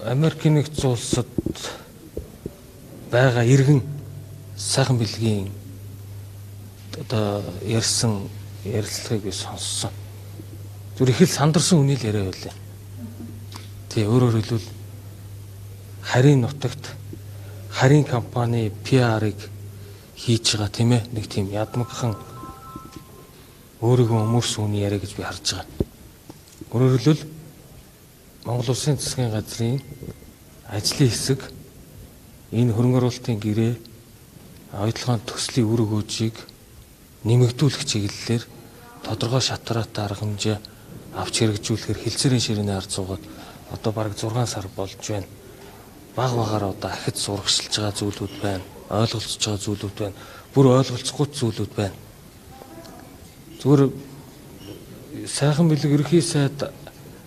Америкийн нэгдсэн улсад байгаа иргэн сайхан бэлгийн одоо ярьсан ярилцлагыг би сонссон. Зүр их л сандарсан үнийг яриа байлаа. Тэгээ өөрөөр хэлбэл харийн нутагт харийн компани PR-ыг хийж байгаа тийм ээ, нэг тийм ядмагхан өөрийгөө өмөрсөн үний яриа гэж би харж байгаа. Өөрөөр хэлбэл Монгол Улсын засгийн газрын ажлын хэсэг энэ хөрөнгө оруулалтын гэрээ оюутлагын төслийн үр өгөөжийг нэмэгдүүлэх чиглэлээр тодорхой шатраатай арга хэмжээ авч хэрэгжүүлэхээр хэлцээрийн ширээний ард суугаад одоо бараг 6 сар болж байна. Баг багаар одоо ахиж сурагшилж байгаа зүйлүүд байна. Ойлголцож байгаа зүйлүүд байна. Бүр ойлголцохгүй зүйлүүд байна. Зүгээр сайхан бэлэг ерхий сайд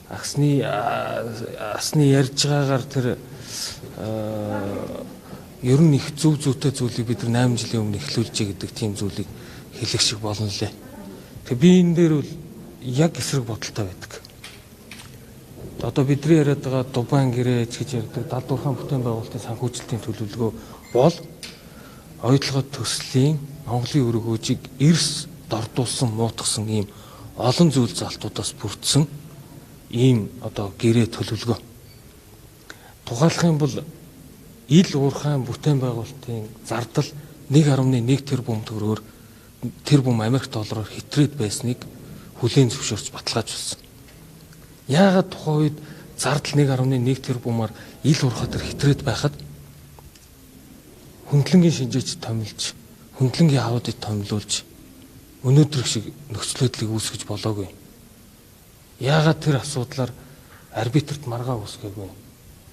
асны ярьж байгаагаар тэр ер нь их зөв зүйтэй зүйлийг бид нар 8 жилийн өмнө эхлүүлж гэдэг тийм зүйлийг хэлэх шиг болно лээ. Тэгээ би энэ дээр бол яг эсрэг бодолтой байдаг. Одоо бидний яриад байгаа Дубайн гэрээ гэж ярьдаг Далдуурхан бүтээн байгуулалтын санхүүжилтийн төлөвлөгөө бол оюутлагын төслийн Монголын үр өгөөжийг эрс дордуулсан муутгасан ийм олон зүйл залтуудаас бүрдсэн ийм одоо гэрээ төлөвлөгөө. Тухайлах юм бол ил уурхайн бүтээн байгуулалтын зардал 1.1 тэрбум төгрөгөөр тэрбум Америк доллараар хэтрээд байсныг хүлээн зөвшөөрч баталгааж болсон. Яагаад тухайн үед зардал 1.1 тэрбумаар ил уурхай төр хэтрээд байхад хөндлөнгийн шинжээч томилж, хөндлөнгийн аудит томилуулж өнөөдөр шиг нөхцөл байдлыг үүсгэж болоогүй. Яагаад тэр асуудлаар арбитрт маргаа үүсгээгүй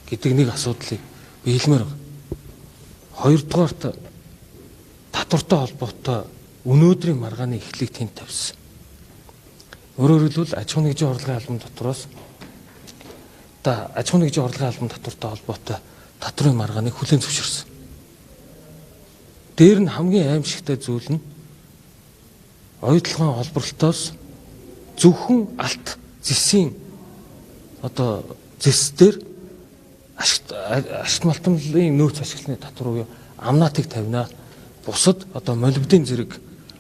гэдэг нэг асуудлыг би хэлмээр байна. Хоёрдугаарт татвартай холбоотой өнөөдрийн маргааны эхлэлийг тэнд тавьсан. Өөрөөр хэлбэл аж ахуйн нэгжийн орлогын албан татвараас аж ахуйн нэгжийн орлогын албан татвартай холбоотой татврын маргааныг хүлээн зөвшөөрсөн. Дээр нь хамгийн аимшигтай зүйл нь оюутлагын олборлолтоос зөвхөн алт зэсийн одоо зэсдэр ашигт малтмлын нөөц ашигласны татвар буюу амнаатыг тавина. Бусад одоо молибдын зэрэг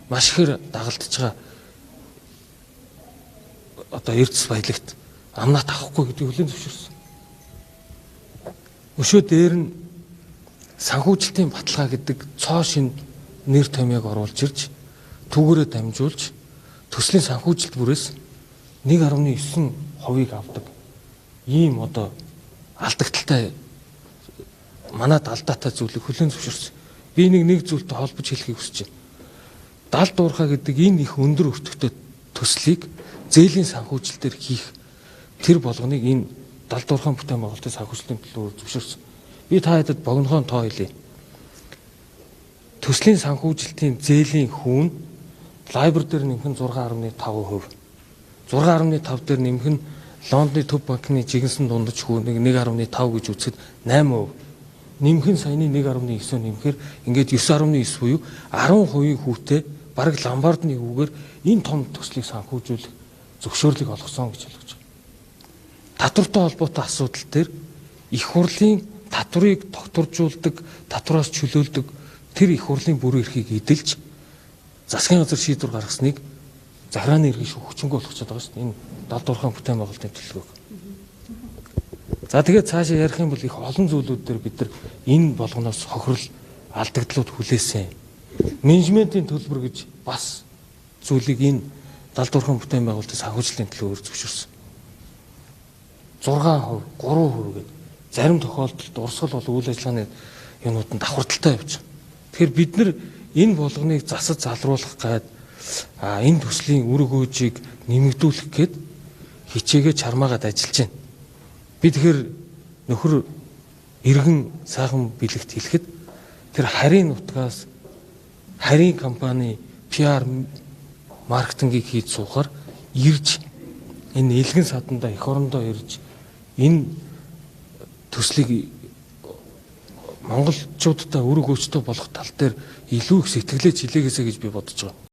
маш ихээр дагалдж байгаа одоо эрдэс баялагт амнаат авахгүй гэдгийг хүлээн зөвшөөрсөн. Өшөө дээр нь санхүүжилтийн баталгаа гэдэг цоо шин нэр томьёог оруулж ирж түүгээрээ дамжуулж төслийн санхүүжилт бүрээс 1.9% авдаг ийм одоо алдагдaltaй манад алдаатай зүйлийг хүлээн зөвшөөрсөн. Би нэг зүйлтэй холбож хэлхийг хүсэж байна. Далд уурхай гэдэг энэ их өндөр өртөгтэй төслийг зээлийн санхүүжилтээр хийх тэр болгоныг энэ далд уурхайн бүтээн байгуулалтын санхүүжилтийн төлөөр зөвшөөрсөн. Би та хэдэд богинохоон тоо хэлье. Төслийн санхүүжилтийн зээлийн хүүн лайбер дээр нэмэх нь 6.5%. 6.5 дээр нэмэх нь Лондоны төв банкны жигэнсэн дундаж хүүнийг 1.5 гэж үзэхэд 8%. Нэмэх нь саяны 1.9 нэмэхээр ингээд 9.9 буюу 10% хүүтэй бараг ламбардны хүүгээр энэ том төслийг санхүүжүүлэх зөвшөөрлийг олгосон гэж хэлж байгаа. Татвартай холбоотой асуудал дээр их хурлын татварыг тогтворжуулдаг, татвараас чөлөөлдөг тэр их хурлын бүрэн эрхийг эдэлж засгийн газар шийдвэр гаргасныг захирааны иргэн шүү хүчингү болгочиход байгаа шүү дээ. Энэ далд уурхайн бүтээн байгуулалтын төлөвлөгөөг. За тэгээд цаашаа ярих юм бол их олон зүйлүүд дээр бид нар энэ болгоноос хохирол алдагдлууд хүлээсэн. Менежментийн төлбөр гэж бас зүйлийг энэ далд уурхайн бүтээн байгуулалтын санхүүжилтийн төлөвөөр зөвшөөрсөн. 6%, 3% гэдэг зарим тохиолдолд урсгал бол үйл ажиллагааны юмнуудад давхардалтай явж байгаа. Тэгэхээр бид нар энэ болгоныг засаж залруулах гээд энэ төслийн үр өгөөжийг нэмэгдүүлэх гээд хичээгээ чармаагаад ажиллаж байна. Би тэгэхээр нөхөр иргэн сайхан бэлэгт хэлэхэд тэр харийн нутгаас харийн компани PR маркетингийг хийж суухаар ирж энэ илгэн саданда эх орондоо ирж энэ төслийг монголчуудтай үр өгөөжтэй болох тал дээр илүү их сэтгэлээ чилээгээсэ гэж би бодож байгаа.